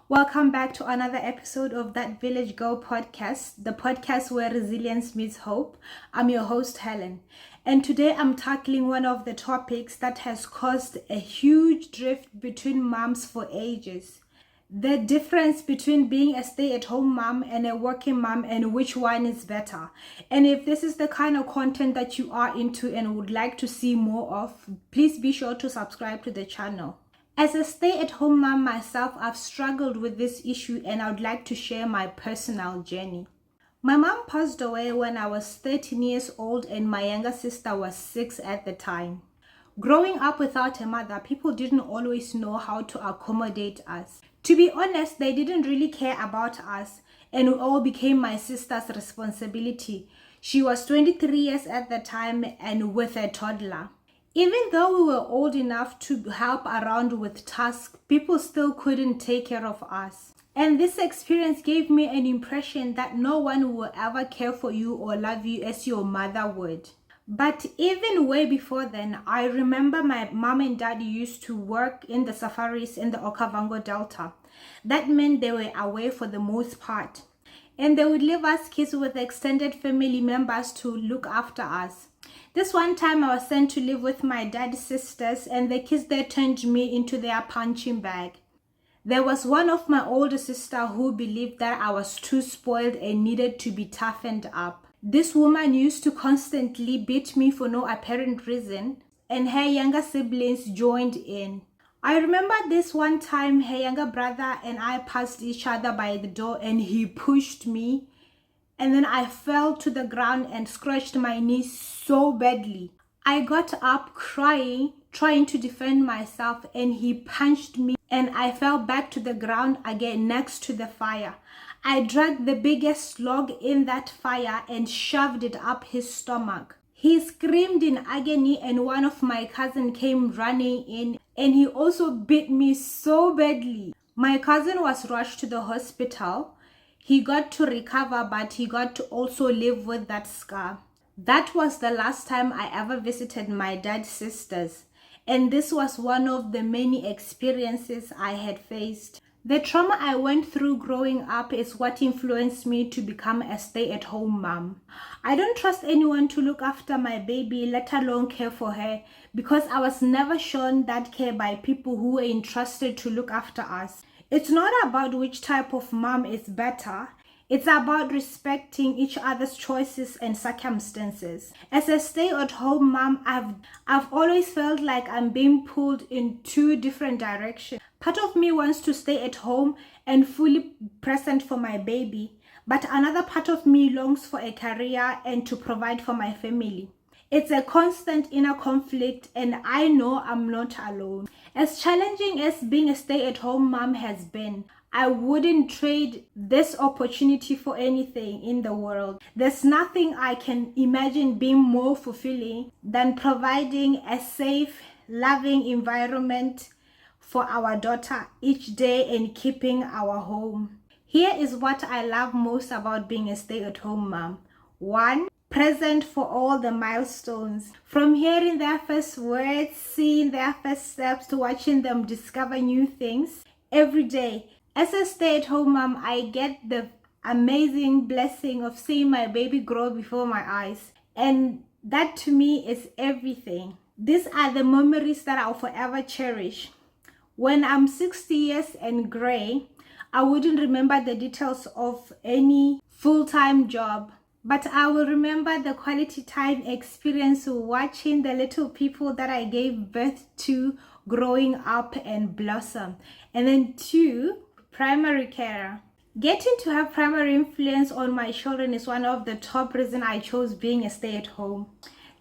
Welcome back to another episode of That Village Girl podcast, the podcast where resilience meets hope. I'm your host, Helen, and today I'm tackling one of the topics that has caused a huge drift between moms for ages. The difference between being a stay-at-home mom and a working mom, and which one is better. And if this is the kind of content that you are into and would like to see more of, please be sure to subscribe to the channel. As a stay-at-home mom myself, I've struggled with this issue and I would like to share my personal journey. My mom passed away when I was 13 years old and my younger sister was 6 at the time. Growing up without a mother, people didn't always know how to accommodate us. To be honest, they didn't really care about us, and it all became my sister's responsibility. She was 23 years at the time and with a toddler. Even though we were old enough to help around with tasks, people still couldn't take care of us. And this experience gave me an impression that no one will ever care for you or love you as your mother would. But even way before then, I remember my mom and dad used to work in the safaris in the Okavango Delta. That meant they were away for the most part. And they would leave us kids with extended family members to look after us. This one time I was sent to live with my dad's sisters, and the kids there turned me into their punching bag. There was one of my older sister who believed that I was too spoiled and needed to be toughened up. This woman used to constantly beat me for no apparent reason, and her younger siblings joined in. I remember this one time her younger brother and I passed each other by the door and he pushed me. And then I fell to the ground and scratched my knee so badly. I got up crying, trying to defend myself, and he punched me and I fell back to the ground again next to the fire. I dragged the biggest log in that fire and shoved it up his stomach. He screamed in agony and one of my cousins came running in and he also beat me so badly. My cousin was rushed to the hospital. He got to recover, but he got to also live with that scar. That was the last time I ever visited my dad's sisters, and this was one of the many experiences I had faced. The trauma I went through growing up is what influenced me to become a stay-at-home mom. I don't trust anyone to look after my baby, let alone care for her, because I was never shown that care by people who were entrusted to look after us. It's not about which type of mom is better. It's about respecting each other's choices and circumstances. As a stay-at-home mom, I've always felt like I'm being pulled in two different directions. Part of me wants to stay at home and fully present for my baby, but another part of me longs for a career and to provide for my family. It's a constant inner conflict, and I know I'm not alone. As challenging as being a stay-at-home mom has been, I wouldn't trade this opportunity for anything in the world. There's nothing I can imagine being more fulfilling than providing a safe, loving environment for our daughter each day and keeping our home. Here is what I love most about being a stay-at-home mom. 1. Present for all the milestones. From hearing their first words, seeing their first steps, to watching them discover new things every day. As a stay-at-home mom, I get the amazing blessing of seeing my baby grow before my eyes. And that to me is everything. These are the memories that I'll forever cherish. When I'm 60 years and gray, I wouldn't remember the details of any full-time job. But I will remember the quality time experience watching the little people that I gave birth to growing up and blossom. And then 2, primary care. Getting to have primary influence on my children is one of the top reasons I chose being a stay-at-home.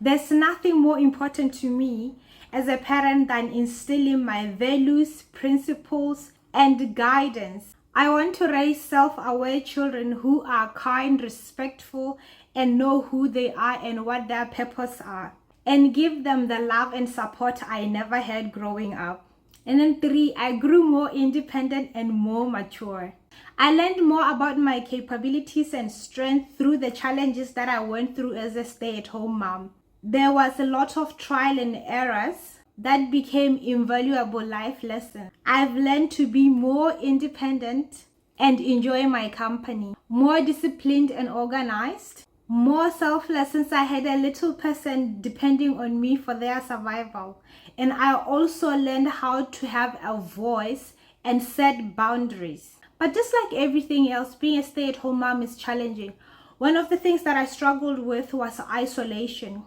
There's nothing more important to me as a parent than instilling my values, principles, and guidance. I want to raise self-aware children who are kind, respectful, and know who they are and what their purpose are, and give them the love and support I never had growing up. And then 3, I grew more independent and more mature. I learned more about my capabilities and strength through the challenges that I went through as a stay-at-home mom. There was a lot of trial and errors, that became invaluable life lessons. I've learned to be more independent and enjoy my company, more disciplined and organized, more selfless since I had a little person depending on me for their survival. And I also learned how to have a voice and set boundaries. But just like everything else, being a stay-at-home mom is challenging. One of the things that I struggled with was isolation.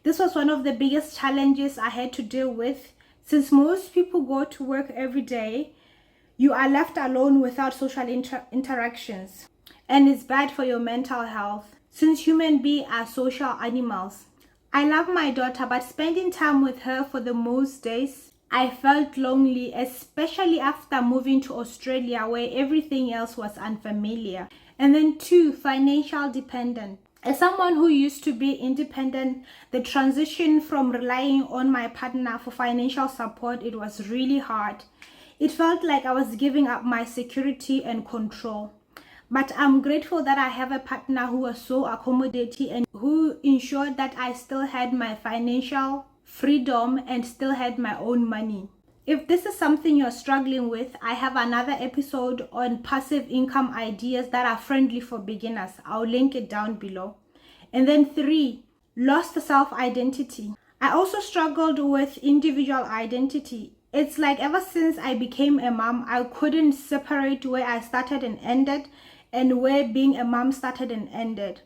This was one of the biggest challenges I had to deal with. Since most people go to work every day, you are left alone without social interactions. And it's bad for your mental health, since human beings are social animals. I love my daughter, but spending time with her for the most days, I felt lonely, especially after moving to Australia where everything else was unfamiliar. And then 2, financial dependence. As someone who used to be independent, the transition from relying on my partner for financial support, it was really hard. It felt like I was giving up my security and control. But I'm grateful that I have a partner who was so accommodating and who ensured that I still had my financial freedom and still had my own money. If this is something you're struggling with, I have another episode on passive income ideas that are friendly for beginners. I'll link it down below. And then 3, lost self-identity. I also struggled with individual identity. It's like ever since I became a mom, I couldn't separate where I started and ended and where being a mom started and ended.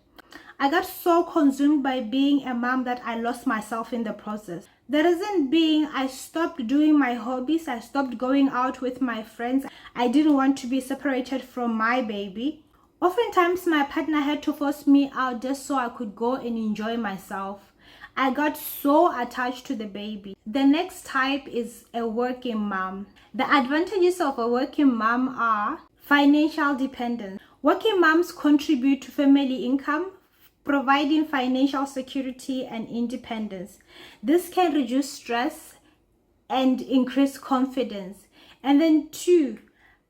I got so consumed by being a mom that I lost myself in the process. The reason being, I stopped doing my hobbies, I stopped going out with my friends. I didn't want to be separated from my baby. Oftentimes, my partner had to force me out just so I could go and enjoy myself. I got so attached to the baby. The next type is a working mom. The advantages of a working mom are financial dependence. Working moms contribute to family income, providing financial security and independence. This can reduce stress and increase confidence. And then 2,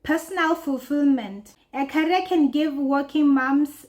personal fulfillment. A career can give working moms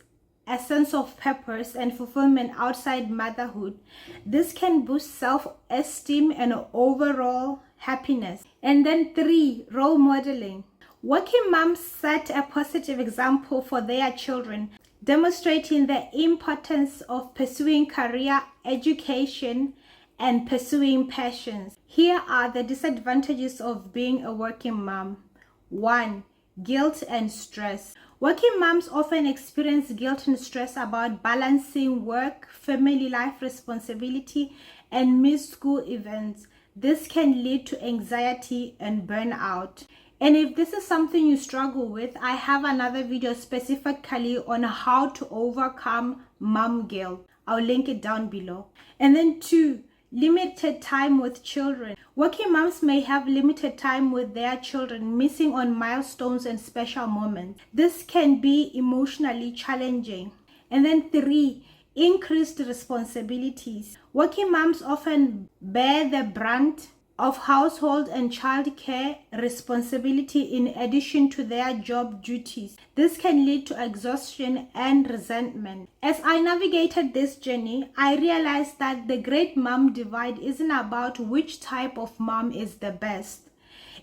a sense of purpose and fulfillment outside motherhood. This can boost self-esteem and overall happiness. And then 3, role modeling. Working moms set a positive example for their children, demonstrating the importance of pursuing career, education, and pursuing passions. Here are the disadvantages of being a working mom. 1, guilt and stress. Working moms often experience guilt and stress about balancing work, family life responsibility, and missed school events. This can lead to anxiety and burnout. And if this is something you struggle with, I have another video specifically on how to overcome mom guilt. I'll link it down below. And then 2, limited time with children. Working moms may have limited time with their children, missing on milestones and special moments. This can be emotionally challenging. And then 3, increased responsibilities. Working moms often bear the brunt of household and child care responsibility in addition to their job duties. This can lead to exhaustion and resentment. As I navigated this journey, I realized that the great mom divide isn't about which type of mom is the best.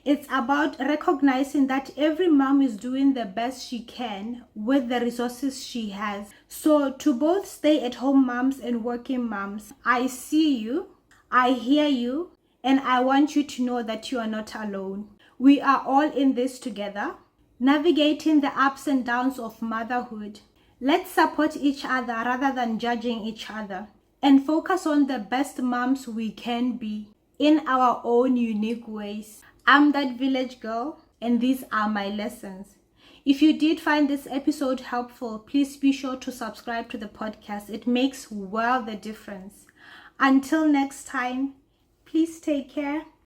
It's about recognizing that every mom is doing the best she can with the resources she has. So to both stay-at-home moms and working moms, I see you, I hear you, and I want you to know that you are not alone. We are all in this together, navigating the ups and downs of motherhood. Let's support each other rather than judging each other, and focus on the best moms we can be in our own unique ways. I'm that village girl, and these are my lessons. If you did find this episode helpful, please be sure to subscribe to the podcast. It makes well the difference. Until next time, please take care.